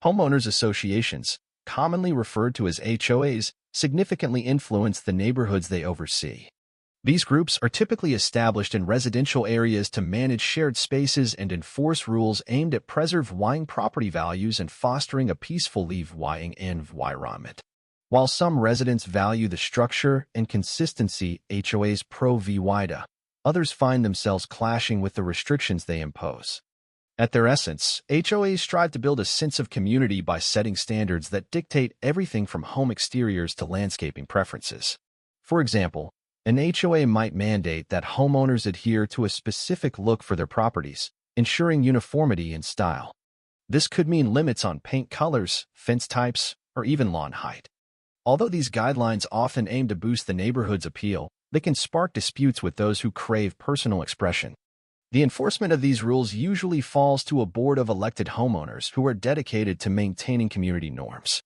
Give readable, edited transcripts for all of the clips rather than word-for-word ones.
Homeowners associations, commonly referred to as HOAs, significantly influence the neighborhoods they oversee. These groups are typically established in residential areas to manage shared spaces and enforce rules aimed at preserving property values and fostering a peaceful living environment. While some residents value the structure and consistency HOAs provide, others find themselves clashing with the restrictions they impose. At their essence, HOAs strive to build a sense of community by setting standards that dictate everything from home exteriors to landscaping preferences. For example, an HOA might mandate that homeowners adhere to a specific look for their properties, ensuring uniformity in style. This could mean limits on paint colors, fence types, or even lawn height. Although these guidelines often aim to boost the neighborhood's appeal, they can spark disputes with those who crave personal expression. The enforcement of these rules usually falls to a board of elected homeowners who are dedicated to maintaining community norms.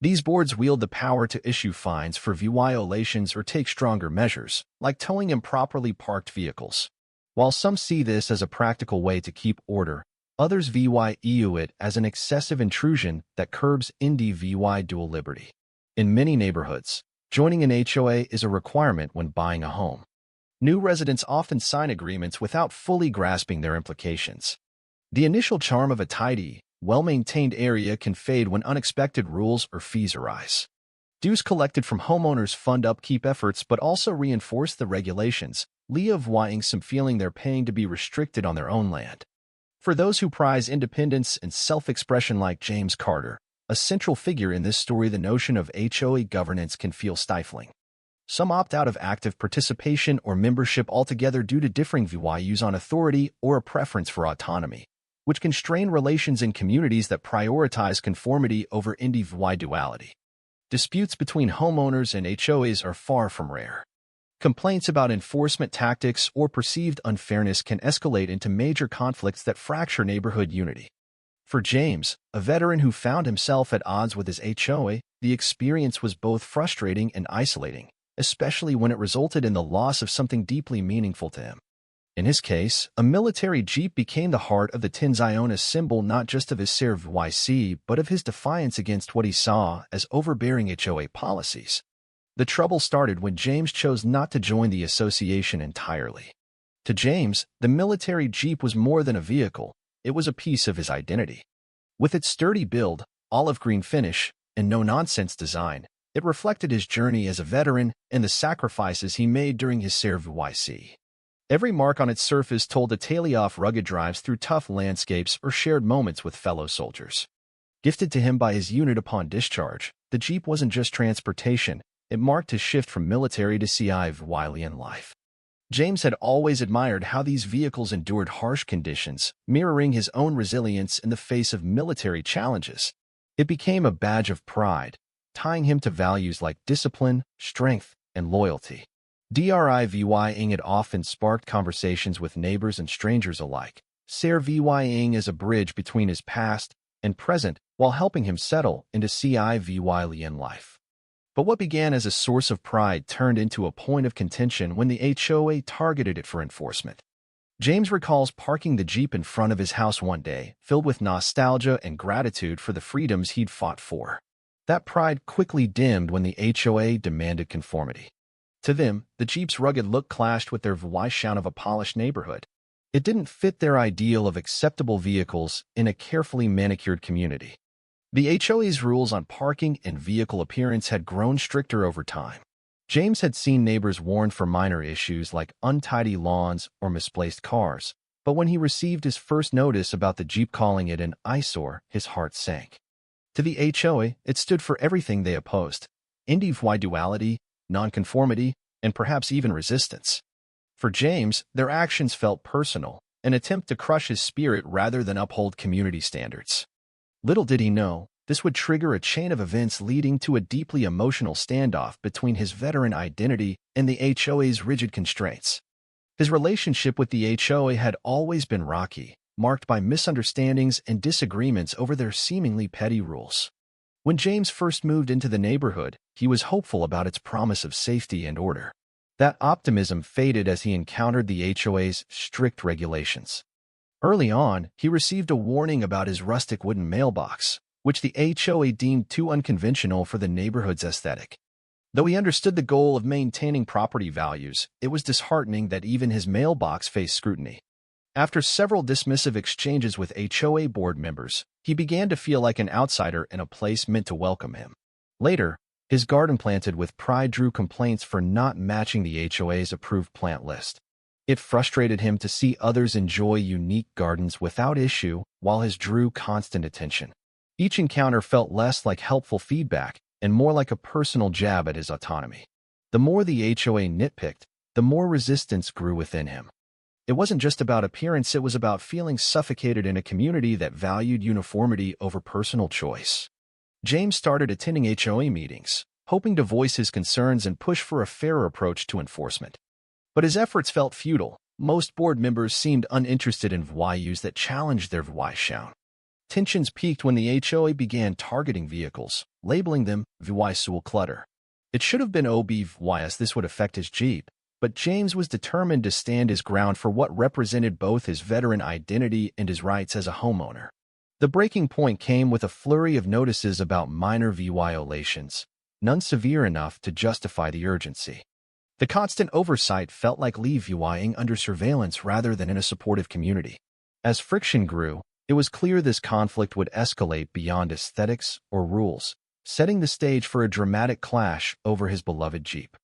These boards wield the power to issue fines for violations or take stronger measures, like towing improperly parked vehicles. While some see this as a practical way to keep order, others view it as an excessive intrusion that curbs individual liberty. In many neighborhoods, joining an HOA is a requirement when buying a home. New residents often sign agreements without fully grasping their implications. The initial charm of a tidy, well-maintained area can fade when unexpected rules or fees arise. Dues collected from homeowners fund upkeep efforts but also reinforce the regulations, leaving some feeling they're paying to be restricted on their own land. For those who prize independence and self-expression like James Carter, a central figure in this story, the notion of HOA governance can feel stifling. Some opt out of active participation or membership altogether due to differing views on authority or a preference for autonomy, which can strain relations in communities that prioritize conformity over individuality. Disputes between homeowners and HOAs are far from rare. Complaints about enforcement tactics or perceived unfairness can escalate into major conflicts that fracture neighborhood unity. For James, a veteran who found himself at odds with his HOA, the experience was both frustrating and isolating, especially when it resulted in the loss of something deeply meaningful to him. In his case, a military jeep became the heart of the Tinziona symbol, not just of his service but of his defiance against what he saw as overbearing HOA policies. The trouble started when James chose not to join the association entirely. To James, the military jeep was more than a vehicle, it was a piece of his identity. With its sturdy build, olive green finish, and no-nonsense design, it reflected his journey as a veteran and the sacrifices he made during his service. Every mark on its surface told a tale of rugged drives through tough landscapes or shared moments with fellow soldiers. Gifted to him by his unit upon discharge, the Jeep wasn't just transportation, it marked his shift from military to civilian life. James had always admired how these vehicles endured harsh conditions, mirroring his own resilience in the face of military challenges. It became a badge of pride, tying him to values like discipline, strength, and loyalty. Driving it often sparked conversations with neighbors and strangers alike, serving as a bridge between his past and present while helping him settle into civilian life. But what began as a source of pride turned into a point of contention when the HOA targeted it for enforcement. James recalls parking the Jeep in front of his house one day, filled with nostalgia and gratitude for the freedoms he'd fought for. That pride quickly dimmed when the HOA demanded conformity. To them, the Jeep's rugged look clashed with their vision of a polished neighborhood. It didn't fit their ideal of acceptable vehicles in a carefully manicured community. The HOA's rules on parking and vehicle appearance had grown stricter over time. James had seen neighbors warned for minor issues like untidy lawns or misplaced cars, but when he received his first notice about the Jeep calling it an eyesore, his heart sank. To the HOA, it stood for everything they opposed: individuality, nonconformity, and perhaps even resistance. For James, their actions felt personal, an attempt to crush his spirit rather than uphold community standards. Little did he know, this would trigger a chain of events leading to a deeply emotional standoff between his veteran identity and the HOA's rigid constraints. His relationship with the HOA had always been rocky, marked by misunderstandings and disagreements over their seemingly petty rules. When James first moved into the neighborhood, he was hopeful about its promise of safety and order. That optimism faded as he encountered the HOA's strict regulations. Early on, he received a warning about his rustic wooden mailbox, which the HOA deemed too unconventional for the neighborhood's aesthetic. Though he understood the goal of maintaining property values, it was disheartening that even his mailbox faced scrutiny. After several dismissive exchanges with HOA board members, he began to feel like an outsider in a place meant to welcome him. Later, his garden planted with pride drew complaints for not matching the HOA's approved plant list. It frustrated him to see others enjoy unique gardens without issue, while his drew constant attention. Each encounter felt less like helpful feedback and more like a personal jab at his autonomy. The more the HOA nitpicked, the more resistance grew within him. It wasn't just about appearance, it was about feeling suffocated in a community that valued uniformity over personal choice. James started attending HOA meetings, hoping to voice his concerns and push for a fairer approach to enforcement. But his efforts felt futile. Most board members seemed uninterested in values that challenged their Vishon. Tensions peaked when the HOA began targeting vehicles, labeling them Visual clutter. It should have been OB as this would affect his Jeep, but James was determined to stand his ground for what represented both his veteran identity and his rights as a homeowner. The breaking point came with a flurry of notices about minor violations, none severe enough to justify the urgency. The constant oversight felt like leaving under surveillance rather than in a supportive community. As friction grew, it was clear this conflict would escalate beyond aesthetics or rules, setting the stage for a dramatic clash over his beloved Jeep.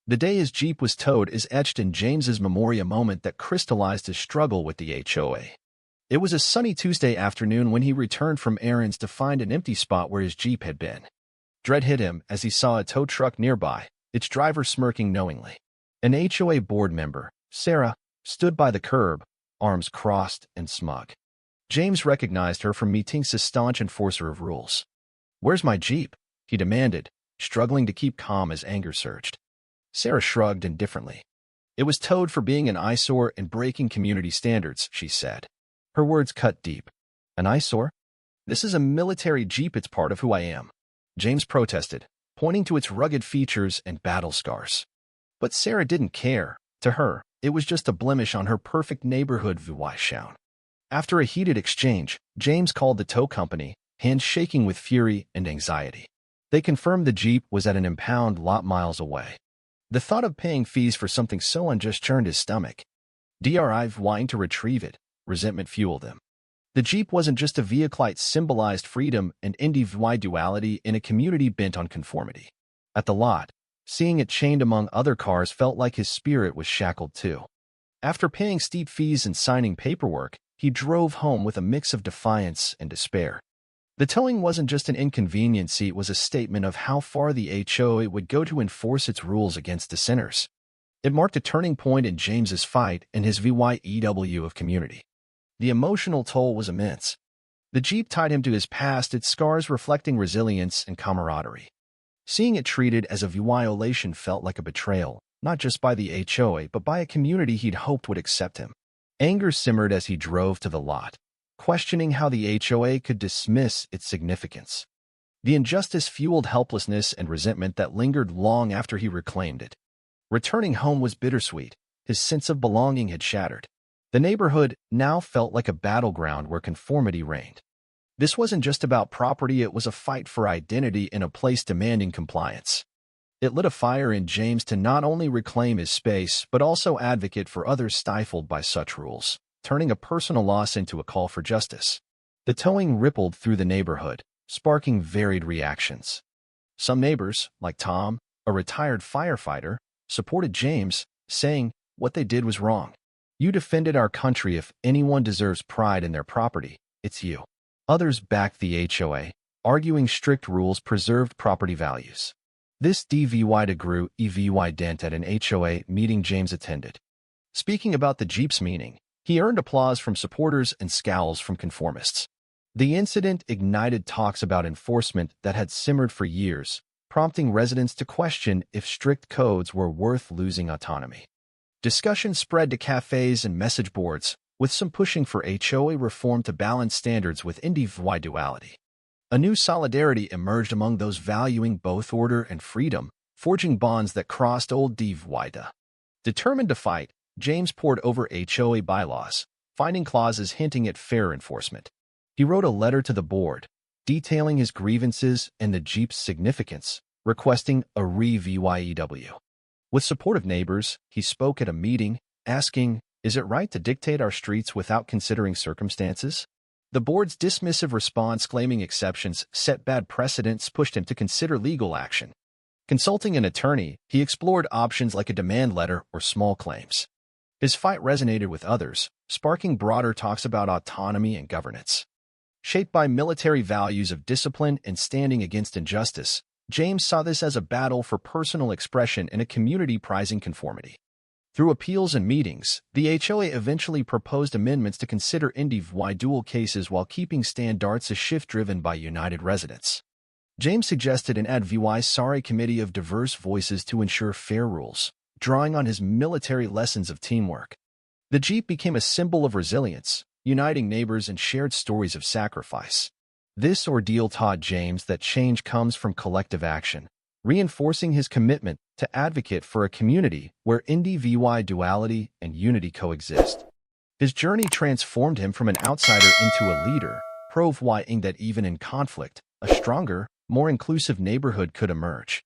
The day his Jeep was towed is etched in James's memoria, moment that crystallized his struggle with the HOA. It was a sunny Tuesday afternoon when he returned from errands to find an empty spot where his Jeep had been. Dread hit him as he saw a tow truck nearby, its driver smirking knowingly. An HOA board member, Sarah, stood by the curb, arms crossed and smug. James recognized her from meetings as staunch enforcer of rules. "Where's my Jeep?" he demanded, struggling to keep calm as anger surged. Sarah shrugged indifferently. "It was towed for being an eyesore and breaking community standards," she said. Her words cut deep. "An eyesore? This is a military Jeep, it's part of who I am," James protested, pointing to its rugged features and battle scars. But Sarah didn't care. To her, it was just a blemish on her perfect neighborhood Vishon. After a heated exchange, James called the tow company, hands shaking with fury and anxiety. They confirmed the Jeep was at an impound lot miles away. The thought of paying fees for something so unjust churned his stomach. Wanting to retrieve it, resentment fueled him. The Jeep wasn't just a vehicle, it symbolized freedom and individuality in a community bent on conformity. At the lot, seeing it chained among other cars felt like his spirit was shackled too. After paying steep fees and signing paperwork, he drove home with a mix of defiance and despair. The towing wasn't just an inconvenience, it was a statement of how far the HOA would go to enforce its rules against dissenters. It marked a turning point in James's fight and his VYEW of community. The emotional toll was immense. The Jeep tied him to his past, its scars reflecting resilience and camaraderie. Seeing it treated as a violation felt like a betrayal, not just by the HOA but by a community he'd hoped would accept him. Anger simmered as he drove to the lot, questioning how the HOA could dismiss its significance. The injustice fueled helplessness and resentment that lingered long after he reclaimed it. Returning home was bittersweet. His sense of belonging had shattered. The neighborhood now felt like a battleground where conformity reigned. This wasn't just about property, it was a fight for identity in a place demanding compliance. It lit a fire in James to not only reclaim his space but also advocate for others stifled by such rules, turning a personal loss into a call for justice. The towing rippled through the neighborhood, sparking varied reactions. Some neighbors, like Tom, a retired firefighter, supported James, saying what they did was wrong. "You defended our country. If anyone deserves pride in their property, it's you." Others backed the HOA, arguing strict rules preserved property values. This divided grew event at an HOA meeting James attended. Speaking about the Jeep's meaning, he earned applause from supporters and scowls from conformists. The incident ignited talks about enforcement that had simmered for years, prompting residents to question if strict codes were worth losing autonomy. Discussion spread to cafes and message boards, with some pushing for HOA reform to balance standards with individuality. A new solidarity emerged among those valuing both order and freedom, forging bonds that crossed old divide. Determined to fight, James pored over HOA bylaws, finding clauses hinting at fair enforcement. He wrote a letter to the board, detailing his grievances and the Jeep's significance, requesting a re-VYEW. With supportive neighbors, he spoke at a meeting, asking, "Is it right to dictate our streets without considering circumstances?" The board's dismissive response claiming exceptions set bad precedents pushed him to consider legal action. Consulting an attorney, he explored options like a demand letter or small claims. His fight resonated with others, sparking broader talks about autonomy and governance. Shaped by military values of discipline and standing against injustice, James saw this as a battle for personal expression in a community prizing conformity. Through appeals and meetings, the HOA eventually proposed amendments to consider individual cases while keeping standards a shift driven by united residents. James suggested an advisory committee of diverse voices to ensure fair rules, drawing on his military lessons of teamwork. The Jeep became a symbol of resilience, uniting neighbors and shared stories of sacrifice. This ordeal taught James that change comes from collective action, reinforcing his commitment to advocate for a community where individuality and unity coexist. His journey transformed him from an outsider into a leader, proving that even in conflict, a stronger, more inclusive neighborhood could emerge.